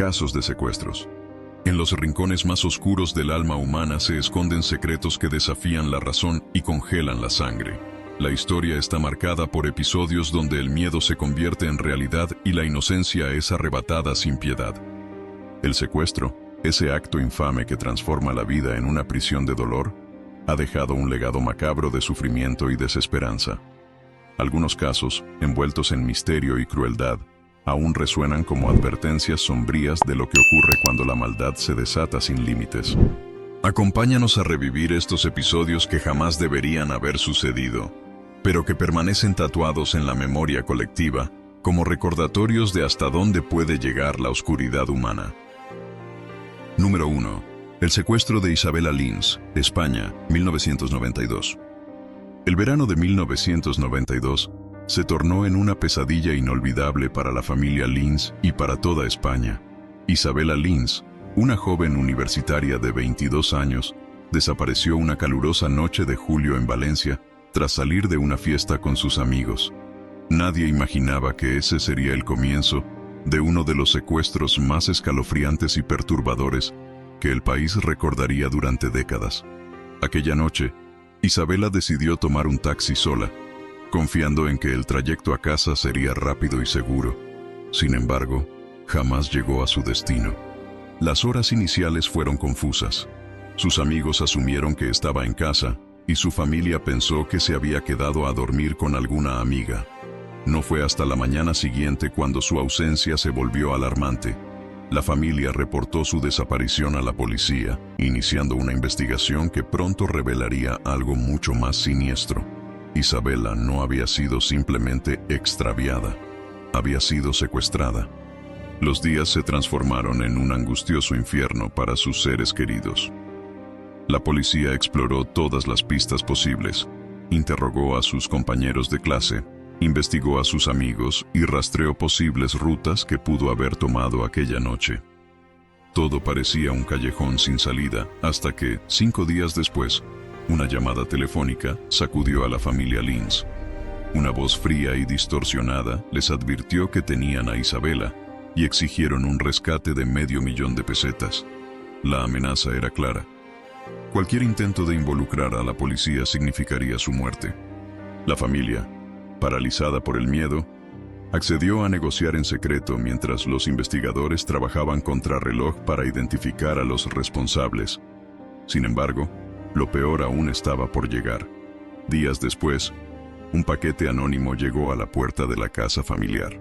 Casos de secuestros. En los rincones más oscuros del alma humana se esconden secretos que desafían la razón y congelan la sangre. La historia está marcada por episodios donde el miedo se convierte en realidad y la inocencia es arrebatada sin piedad. El secuestro, ese acto infame que transforma la vida en una prisión de dolor, ha dejado un legado macabro de sufrimiento y desesperanza. Algunos casos, envueltos en misterio y crueldad, aún resuenan como advertencias sombrías de lo que ocurre cuando la maldad se desata sin límites. Acompáñanos a revivir estos episodios que jamás deberían haber sucedido, pero que permanecen tatuados en la memoria colectiva como recordatorios de hasta dónde puede llegar la oscuridad humana. Número 1. El secuestro de Isabella Lins, España, 1992. El verano de 1992 se tornó en una pesadilla inolvidable para la familia Lins y para toda España. Isabella Lins, una joven universitaria de 22 años, desapareció una calurosa noche de julio en Valencia tras salir de una fiesta con sus amigos. Nadie imaginaba que ese sería el comienzo de uno de los secuestros más escalofriantes y perturbadores que el país recordaría durante décadas. Aquella noche, Isabella decidió tomar un taxi sola, confiando en que el trayecto a casa sería rápido y seguro. Sin embargo, jamás llegó a su destino. Las horas iniciales fueron confusas. Sus amigos asumieron que estaba en casa y su familia pensó que se había quedado a dormir con alguna amiga. No fue hasta la mañana siguiente cuando su ausencia se volvió alarmante. La familia reportó su desaparición a la policía, iniciando una investigación que pronto revelaría algo mucho más siniestro. Isabella no había sido simplemente extraviada, había sido secuestrada. Los días se transformaron en un angustioso infierno para sus seres queridos. La policía exploró todas las pistas posibles, interrogó a sus compañeros de clase, investigó a sus amigos y rastreó posibles rutas que pudo haber tomado aquella noche. Todo parecía un callejón sin salida, hasta que, 5 días después, una llamada telefónica sacudió a la familia Lins. Una voz fría y distorsionada les advirtió que tenían a Isabella y exigieron un rescate de $500,000. La amenaza era clara. Cualquier intento de involucrar a la policía significaría su muerte. La familia, paralizada por el miedo, accedió a negociar en secreto mientras los investigadores trabajaban contrarreloj para identificar a los responsables. Sin embargo, lo peor aún estaba por llegar. Días después, un paquete anónimo llegó a la puerta de la casa familiar.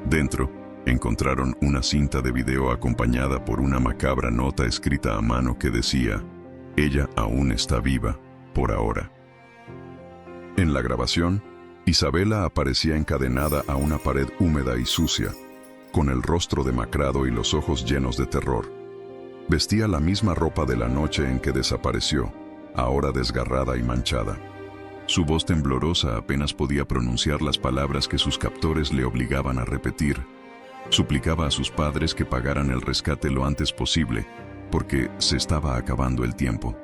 Dentro, encontraron una cinta de video acompañada por una macabra nota escrita a mano que decía: "Ella aún está viva, por ahora". En la grabación, Isabella aparecía encadenada a una pared húmeda y sucia, con el rostro demacrado y los ojos llenos de terror. Vestía la misma ropa de la noche en que desapareció, ahora desgarrada y manchada. Su voz temblorosa apenas podía pronunciar las palabras que sus captores le obligaban a repetir. Suplicaba a sus padres que pagaran el rescate lo antes posible, porque se estaba acabando el tiempo.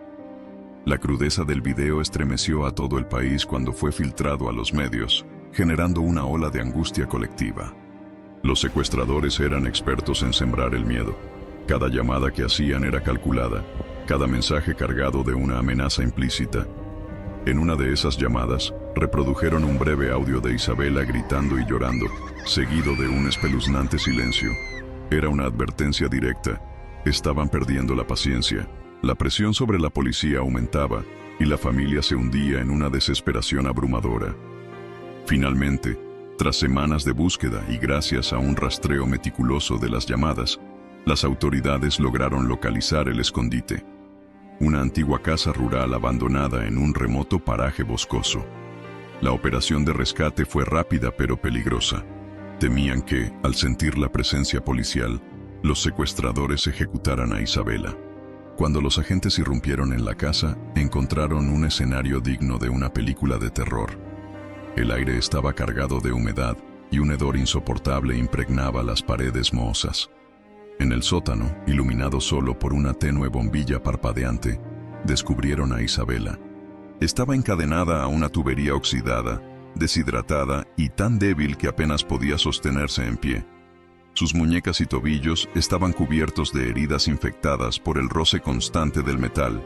La crudeza del video estremeció a todo el país cuando fue filtrado a los medios, generando una ola de angustia colectiva. Los secuestradores eran expertos en sembrar el miedo. Cada llamada que hacían era calculada, cada mensaje cargado de una amenaza implícita. En una de esas llamadas, reprodujeron un breve audio de Isabella gritando y llorando, seguido de un espeluznante silencio. Era una advertencia directa. Estaban perdiendo la paciencia. La presión sobre la policía aumentaba y la familia se hundía en una desesperación abrumadora. Finalmente, tras semanas de búsqueda y gracias a un rastreo meticuloso de las llamadas, las autoridades lograron localizar el escondite. Una antigua casa rural abandonada en un remoto paraje boscoso. La operación de rescate fue rápida pero peligrosa. Temían que, al sentir la presencia policial, los secuestradores ejecutaran a Isabella. Cuando los agentes irrumpieron en la casa, encontraron un escenario digno de una película de terror. El aire estaba cargado de humedad y un hedor insoportable impregnaba las paredes mohosas. En el sótano, iluminado solo por una tenue bombilla parpadeante, descubrieron a Isabella. Estaba encadenada a una tubería oxidada, deshidratada y tan débil que apenas podía sostenerse en pie. Sus muñecas y tobillos estaban cubiertos de heridas infectadas por el roce constante del metal.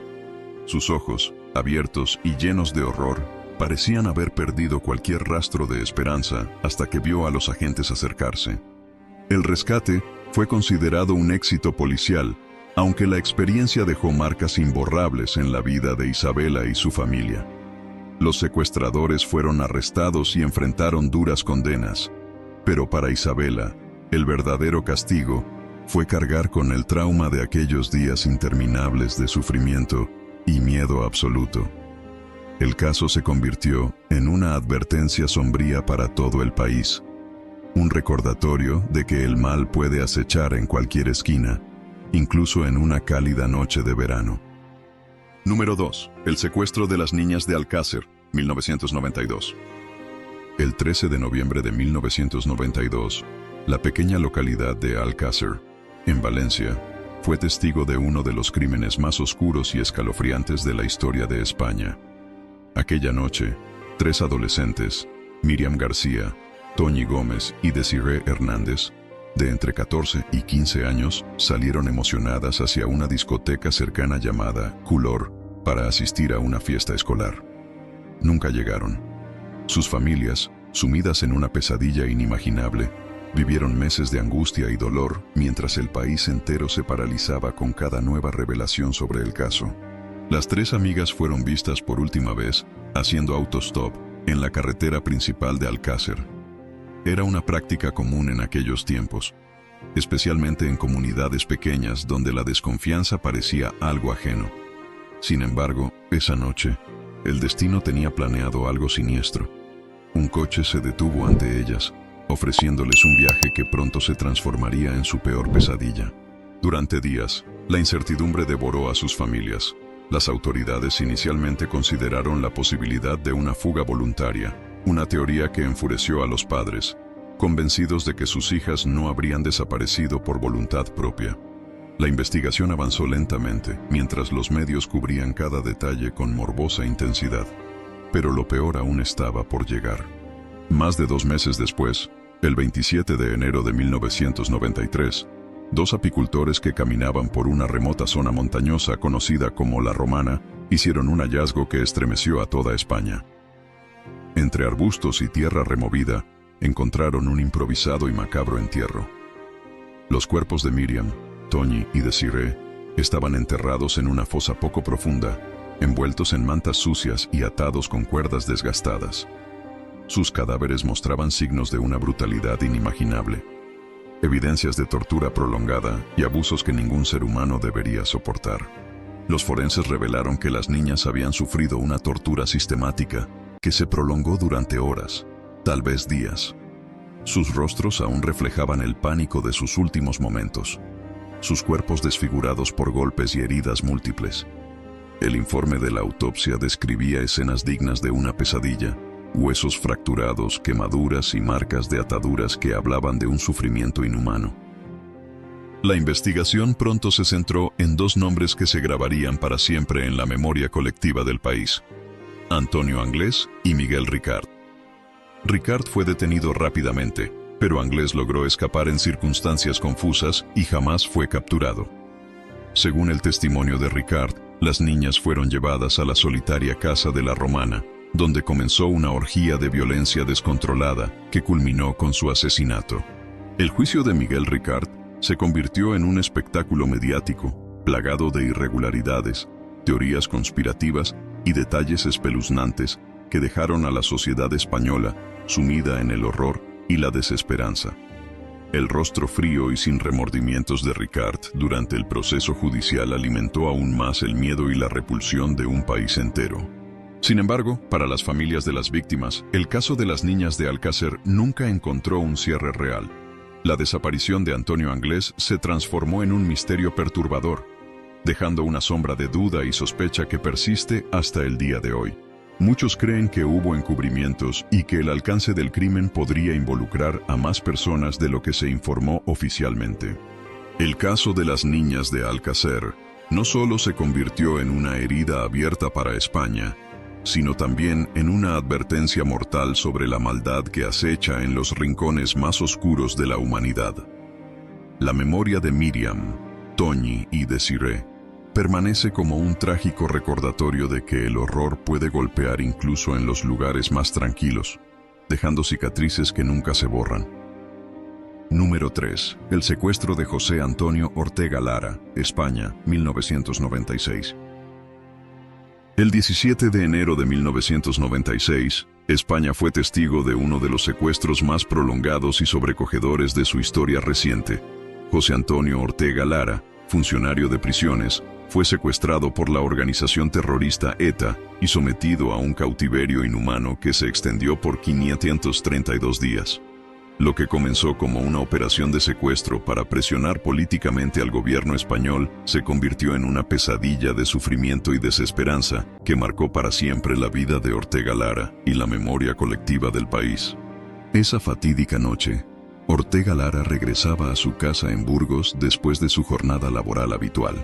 Sus ojos, abiertos y llenos de horror, parecían haber perdido cualquier rastro de esperanza hasta que vio a los agentes acercarse. El rescate fue considerado un éxito policial, aunque la experiencia dejó marcas imborrables en la vida de Isabela y su familia. Los secuestradores fueron arrestados y enfrentaron duras condenas, pero para Isabela, el verdadero castigo fue cargar con el trauma de aquellos días interminables de sufrimiento y miedo absoluto. El caso se convirtió en una advertencia sombría para todo el país, un recordatorio de que el mal puede acechar en cualquier esquina, incluso en una cálida noche de verano. Número 2. El secuestro de las niñas de Alcácer, 1992. El 13 de noviembre de 1992, la pequeña localidad de Alcácer, en Valencia, fue testigo de uno de los crímenes más oscuros y escalofriantes de la historia de España. Aquella noche, 3 adolescentes, Míriam García, Toñi Gómez y Desiree Hernández, de entre 14 y 15 años, salieron emocionadas hacia una discoteca cercana llamada Color para asistir a una fiesta escolar. Nunca llegaron. Sus familias, sumidas en una pesadilla inimaginable, vivieron meses de angustia y dolor mientras el país entero se paralizaba con cada nueva revelación sobre el caso. Las 3 amigas fueron vistas por última vez haciendo autostop en la carretera principal de Alcácer. Era una práctica común en aquellos tiempos, especialmente en comunidades pequeñas donde la desconfianza parecía algo ajeno. Sin embargo, esa noche, el destino tenía planeado algo siniestro. Un coche se detuvo ante ellas, ofreciéndoles un viaje que pronto se transformaría en su peor pesadilla. Durante días, la incertidumbre devoró a sus familias. Las autoridades inicialmente consideraron la posibilidad de una fuga voluntaria, una teoría que enfureció a los padres, convencidos de que sus hijas no habrían desaparecido por voluntad propia. La investigación avanzó lentamente, mientras los medios cubrían cada detalle con morbosa intensidad. Pero lo peor aún estaba por llegar. Más de 2 meses después, el 27 de enero de 1993, 2 apicultores que caminaban por una remota zona montañosa conocida como La Romana, hicieron un hallazgo que estremeció a toda España. Entre arbustos y tierra removida, encontraron un improvisado y macabro entierro. Los cuerpos de Míriam, Toñi y Desiree estaban enterrados en una fosa poco profunda, envueltos en mantas sucias y atados con cuerdas desgastadas. Sus cadáveres mostraban signos de una brutalidad inimaginable, evidencias de tortura prolongada y abusos que ningún ser humano debería soportar. Los forenses revelaron que las niñas habían sufrido una tortura sistemática que se prolongó durante horas, tal vez días. Sus rostros aún reflejaban el pánico de sus últimos momentos, sus cuerpos desfigurados por golpes y heridas múltiples. El informe de la autopsia describía escenas dignas de una pesadilla, huesos fracturados, quemaduras y marcas de ataduras que hablaban de un sufrimiento inhumano. La investigación pronto se centró en 2 nombres que se grabarían para siempre en la memoria colectiva del país: Antonio Anglés y Miguel Ricart. Ricart fue detenido rápidamente, pero Anglés logró escapar en circunstancias confusas y jamás fue capturado. Según el testimonio de Ricart, las niñas fueron llevadas a la solitaria casa de La Romana, donde comenzó una orgía de violencia descontrolada que culminó con su asesinato. El juicio de Miguel Ricart se convirtió en un espectáculo mediático, plagado de irregularidades, teorías conspirativas y detalles espeluznantes que dejaron a la sociedad española sumida en el horror y la desesperanza. El rostro frío y sin remordimientos de Ricart durante el proceso judicial alimentó aún más el miedo y la repulsión de un país entero. Sin embargo, para las familias de las víctimas, el caso de las niñas de Alcácer nunca encontró un cierre real. La desaparición de Antonio Anglés se transformó en un misterio perturbador, dejando una sombra de duda y sospecha que persiste hasta el día de hoy. Muchos creen que hubo encubrimientos y que el alcance del crimen podría involucrar a más personas de lo que se informó oficialmente. El caso de las niñas de Alcácer no solo se convirtió en una herida abierta para España, sino también en una advertencia mortal sobre la maldad que acecha en los rincones más oscuros de la humanidad. La memoria de Miriam, Toñi y Desiree permanece como un trágico recordatorio de que el horror puede golpear incluso en los lugares más tranquilos, dejando cicatrices que nunca se borran. Número 3. El secuestro de José Antonio Ortega Lara, España, 1996. El 17 de enero de 1996, España fue testigo de uno de los secuestros más prolongados y sobrecogedores de su historia reciente. José Antonio Ortega Lara, funcionario de prisiones, fue secuestrado por la organización terrorista ETA y sometido a un cautiverio inhumano que se extendió por 532 días. Lo que comenzó como una operación de secuestro para presionar políticamente al gobierno español se convirtió en una pesadilla de sufrimiento y desesperanza que marcó para siempre la vida de Ortega Lara y la memoria colectiva del país. Esa fatídica noche, Ortega Lara regresaba a su casa en Burgos después de su jornada laboral habitual.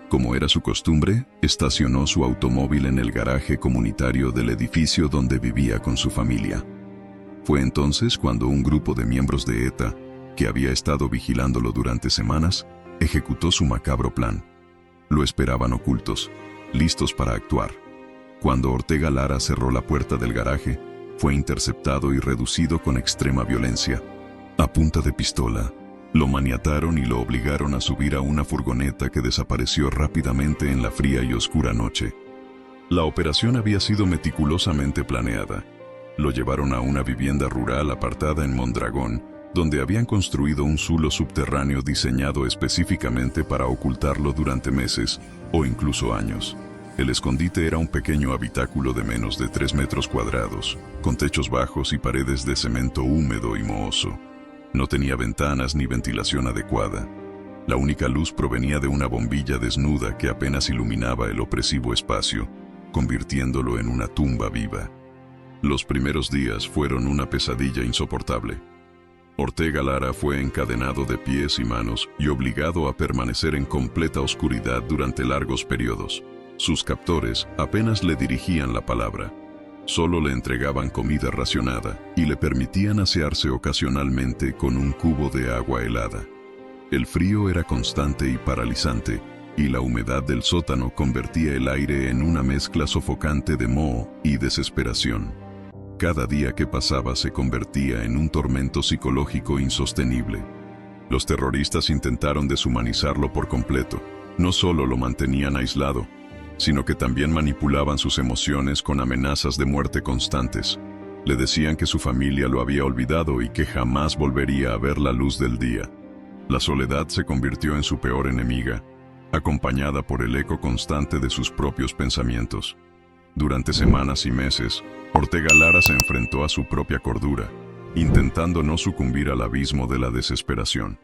Como era su costumbre, estacionó su automóvil en el garaje comunitario del edificio donde vivía con su familia. Fue entonces cuando un grupo de miembros de ETA, que había estado vigilándolo durante semanas, ejecutó su macabro plan. Lo esperaban ocultos, listos para actuar. Cuando Ortega Lara cerró la puerta del garaje, fue interceptado y reducido con extrema violencia. A punta de pistola, lo maniataron y lo obligaron a subir a una furgoneta que desapareció rápidamente en la fría y oscura noche. La operación había sido meticulosamente planeada. Lo llevaron a una vivienda rural apartada en Mondragón, donde habían construido un zulo subterráneo diseñado específicamente para ocultarlo durante meses o incluso años. El escondite era un pequeño habitáculo de menos de 3 metros cuadrados, con techos bajos y paredes de cemento húmedo y mohoso. No tenía ventanas ni ventilación adecuada. La única luz provenía de una bombilla desnuda que apenas iluminaba el opresivo espacio, convirtiéndolo en una tumba viva. Los primeros días fueron una pesadilla insoportable. Ortega Lara fue encadenado de pies y manos y obligado a permanecer en completa oscuridad durante largos periodos. Sus captores apenas le dirigían la palabra. Solo le entregaban comida racionada y le permitían asearse ocasionalmente con un cubo de agua helada. El frío era constante y paralizante, y la humedad del sótano convertía el aire en una mezcla sofocante de moho y desesperación. Cada día que pasaba se convertía en un tormento psicológico insostenible. Los terroristas intentaron deshumanizarlo por completo. No solo lo mantenían aislado, sino que también manipulaban sus emociones con amenazas de muerte constantes. Le decían que su familia lo había olvidado y que jamás volvería a ver la luz del día. La soledad se convirtió en su peor enemiga, acompañada por el eco constante de sus propios pensamientos. Durante semanas y meses, Ortega Lara se enfrentó a su propia cordura, intentando no sucumbir al abismo de la desesperación.